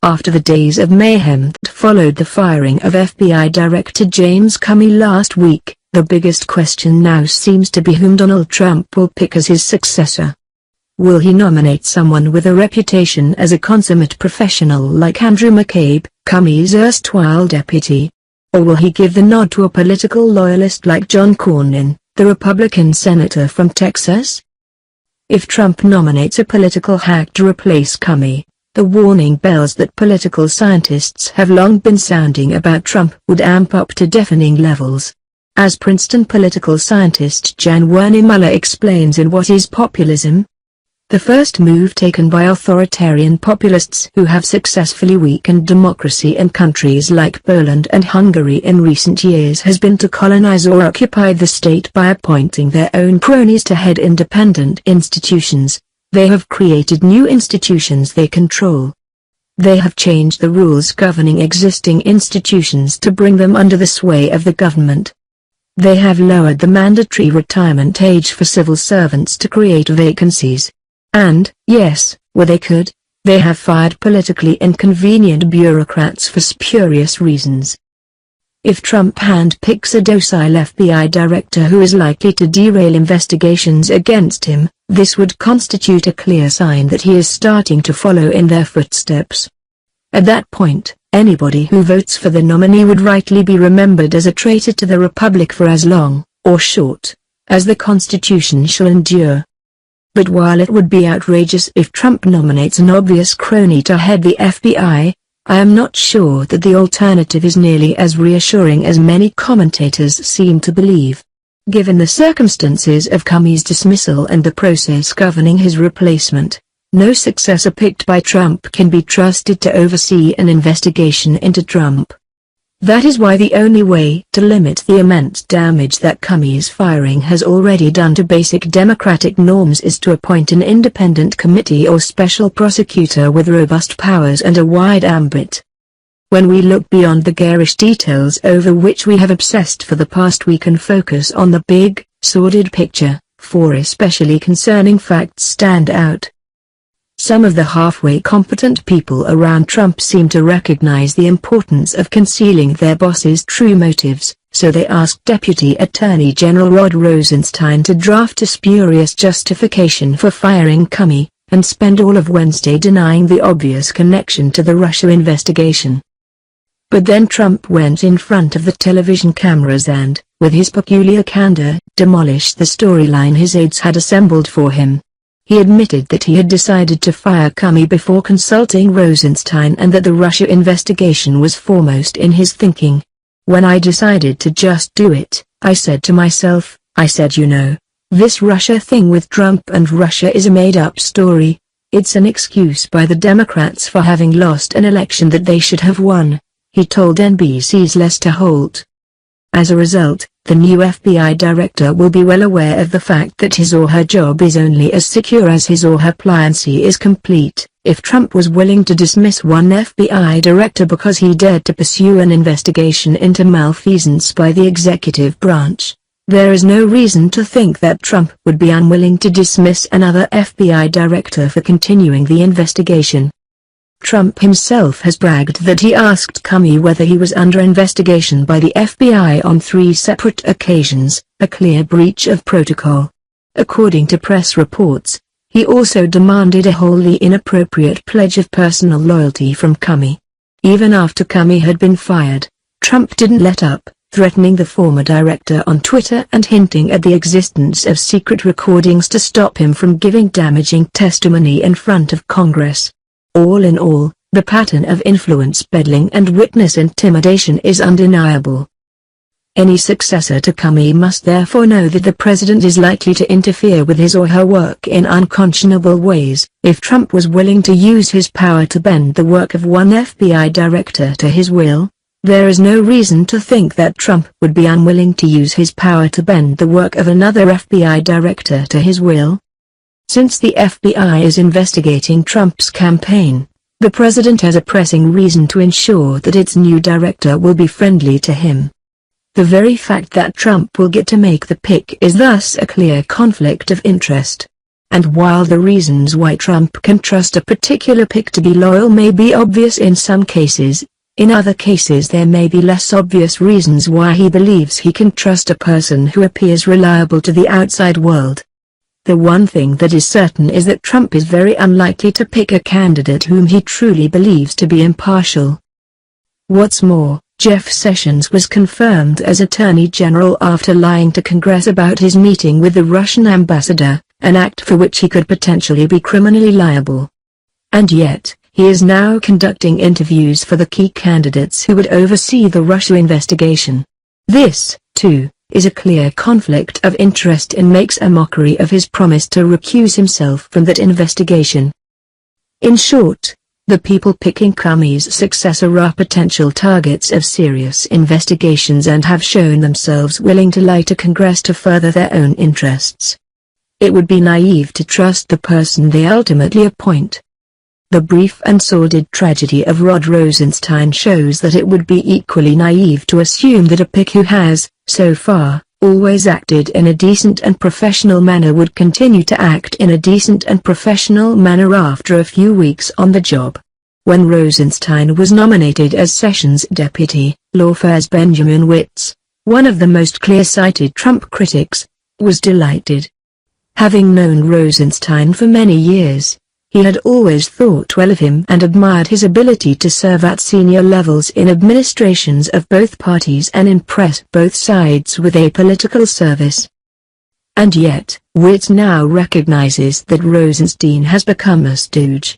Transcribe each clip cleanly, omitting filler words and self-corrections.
After the days of mayhem that followed the firing of FBI Director James Comey last week, the biggest question now seems to be whom Donald Trump will pick as his successor. Will he nominate someone with a reputation as a consummate professional like Andrew McCabe, Comey's erstwhile deputy? Or will he give the nod to a political loyalist like John Cornyn, the Republican senator from Texas? If Trump nominates a political hack to replace Comey, the warning bells that political scientists have long been sounding about Trump would amp up to deafening levels. As Princeton political scientist Jan-Werner Müller explains in What Is Populism? The first move taken by authoritarian populists who have successfully weakened democracy in countries like Poland and Hungary in recent years has been to colonize or occupy the state by appointing their own cronies to head independent institutions. They have created new institutions they control. They have changed the rules governing existing institutions to bring them under the sway of the government. They have lowered the mandatory retirement age for civil servants to create vacancies. And, yes, where they could, they have fired politically inconvenient bureaucrats for spurious reasons. If Trump handpicks a docile FBI director who is likely to derail investigations against him, this would constitute a clear sign that he is starting to follow in their footsteps. At that point, anybody who votes for the nominee would rightly be remembered as a traitor to the Republic for as long, or short, as the Constitution shall endure. But while it would be outrageous if Trump nominates an obvious crony to head the FBI, I am not sure that the alternative is nearly as reassuring as many commentators seem to believe. Given the circumstances of Comey's dismissal and the process governing his replacement, no successor picked by Trump can be trusted to oversee an investigation into Trump. That is why the only way to limit the immense damage that Comey's firing has already done to basic democratic norms is to appoint an independent committee or special prosecutor with robust powers and a wide ambit. When we look beyond the garish details over which we have obsessed for the past, we can focus on the big, sordid picture. 4 especially concerning facts stand out. Some of the halfway competent people around Trump seem to recognize the importance of concealing their boss's true motives, so they asked Deputy Attorney General Rod Rosenstein to draft a spurious justification for firing Comey, and spend all of Wednesday denying the obvious connection to the Russia investigation. But then Trump went in front of the television cameras and, with his peculiar candor, demolished the storyline his aides had assembled for him. He admitted that he had decided to fire Comey before consulting Rosenstein and that the Russia investigation was foremost in his thinking. When I decided to just do it, I said to myself, you know, this Russia thing with Trump and Russia is a made-up story. It's an excuse by the Democrats for having lost an election that they should have won, he told NBC's Lester Holt. As a result, the new FBI director will be well aware of the fact that his or her job is only as secure as his or her pliancy is complete. If Trump was willing to dismiss one FBI director because he dared to pursue an investigation into malfeasance by the executive branch, there is no reason to think that Trump would be unwilling to dismiss another FBI director for continuing the investigation. Trump himself has bragged that he asked Comey whether he was under investigation by the FBI on 3 separate occasions, a clear breach of protocol. According to press reports, he also demanded a wholly inappropriate pledge of personal loyalty from Comey. Even after Comey had been fired, Trump didn't let up, threatening the former director on Twitter and hinting at the existence of secret recordings to stop him from giving damaging testimony in front of Congress. All in all, the pattern of influence peddling and witness intimidation is undeniable. Any successor to Comey must therefore know that the president is likely to interfere with his or her work in unconscionable ways. If Trump was willing to use his power to bend the work of one FBI director to his will, there is no reason to think that Trump would be unwilling to use his power to bend the work of another FBI director to his will. Since the FBI is investigating Trump's campaign, the president has a pressing reason to ensure that its new director will be friendly to him. The very fact that Trump will get to make the pick is thus a clear conflict of interest. And while the reasons why Trump can trust a particular pick to be loyal may be obvious in some cases, in other cases there may be less obvious reasons why he believes he can trust a person who appears reliable to the outside world. The one thing that is certain is that Trump is very unlikely to pick a candidate whom he truly believes to be impartial. What's more, Jeff Sessions was confirmed as Attorney General after lying to Congress about his meeting with the Russian ambassador, an act for which he could potentially be criminally liable. And yet, he is now conducting interviews for the key candidates who would oversee the Russia investigation. This, too, is a clear conflict of interest and makes a mockery of his promise to recuse himself from that investigation. In short, the people picking Comey's successor are potential targets of serious investigations and have shown themselves willing to lie to Congress to further their own interests. It would be naive to trust the person they ultimately appoint. The brief and sordid tragedy of Rod Rosenstein shows that it would be equally naive to assume that a pick who has, so far, always acted in a decent and professional manner would continue to act in a decent and professional manner after a few weeks on the job. When Rosenstein was nominated as Sessions' deputy, Lawfare's Benjamin Witz, one of the most clear-sighted Trump critics, was delighted. Having known Rosenstein for many years, he had always thought well of him and admired his ability to serve at senior levels in administrations of both parties and impress both sides with apolitical service. And yet, Witz now recognizes that Rosenstein has become a stooge.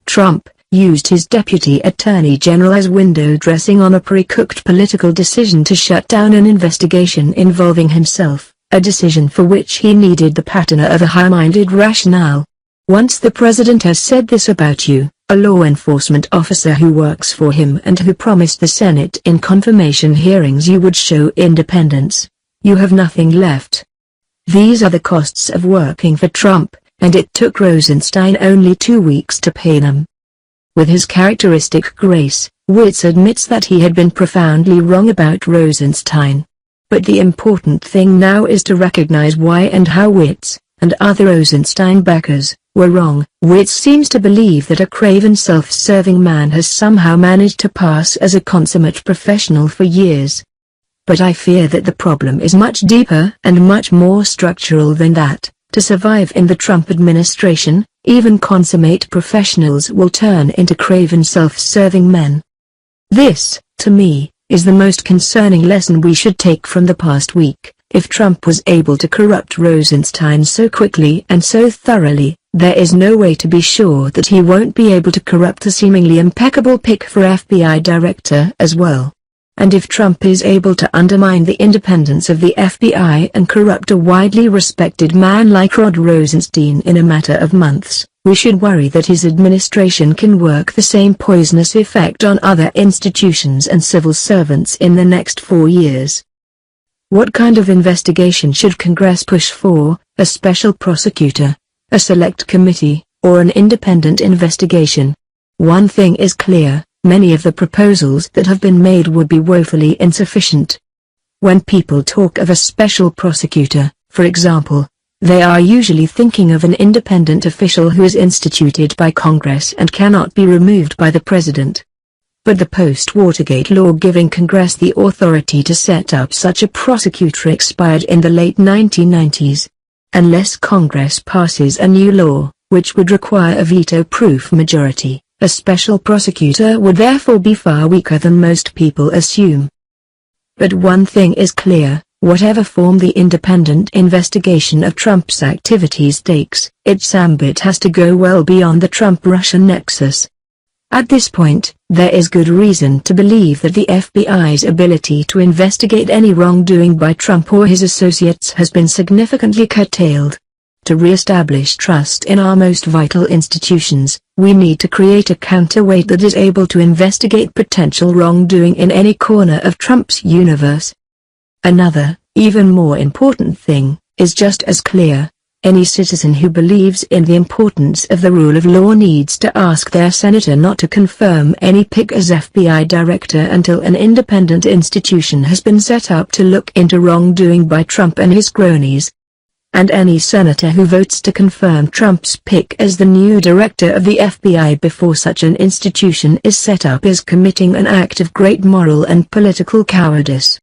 Trump used his deputy attorney general as window dressing on a pre-cooked political decision to shut down an investigation involving himself, a decision for which he needed the patina of a high-minded rationale. Once the president has said this about you, a law enforcement officer who works for him and who promised the Senate in confirmation hearings you would show independence, you have nothing left. These are the costs of working for Trump, and it took Rosenstein only 2 weeks to pay them. With his characteristic grace, Witz admits that he had been profoundly wrong about Rosenstein. But the important thing now is to recognize why and how Witz, and other Rosenstein backers, were wrong. Witz seems to believe that a craven self-serving man has somehow managed to pass as a consummate professional for years. But I fear that the problem is much deeper and much more structural than that. To survive in the Trump administration, even consummate professionals will turn into craven self-serving men. This, to me, is the most concerning lesson we should take from the past week. If Trump was able to corrupt Rosenstein so quickly and so thoroughly, there is no way to be sure that he won't be able to corrupt the seemingly impeccable pick for FBI director as well. And if Trump is able to undermine the independence of the FBI and corrupt a widely respected man like Rod Rosenstein in a matter of months, we should worry that his administration can work the same poisonous effect on other institutions and civil servants in the next 4 years. What kind of investigation should Congress push for? A special prosecutor, a select committee, or an independent investigation? One thing is clear, many of the proposals that have been made would be woefully insufficient. When people talk of a special prosecutor, for example, they are usually thinking of an independent official who is instituted by Congress and cannot be removed by the president. But the post-Watergate law giving Congress the authority to set up such a prosecutor expired in the late 1990s. Unless Congress passes a new law, which would require a veto-proof majority, a special prosecutor would therefore be far weaker than most people assume. But one thing is clear, whatever form the independent investigation of Trump's activities takes, its ambit has to go well beyond the Trump-Russia nexus. At this point, there is good reason to believe that the FBI's ability to investigate any wrongdoing by Trump or his associates has been significantly curtailed. To re-establish trust in our most vital institutions, we need to create a counterweight that is able to investigate potential wrongdoing in any corner of Trump's universe. Another, even more important thing, is just as clear. Any citizen who believes in the importance of the rule of law needs to ask their senator not to confirm any pick as FBI director until an independent institution has been set up to look into wrongdoing by Trump and his cronies. and any senator who votes to confirm Trump's pick as the new director of the FBI before such an institution is set up is committing an act of great moral and political cowardice.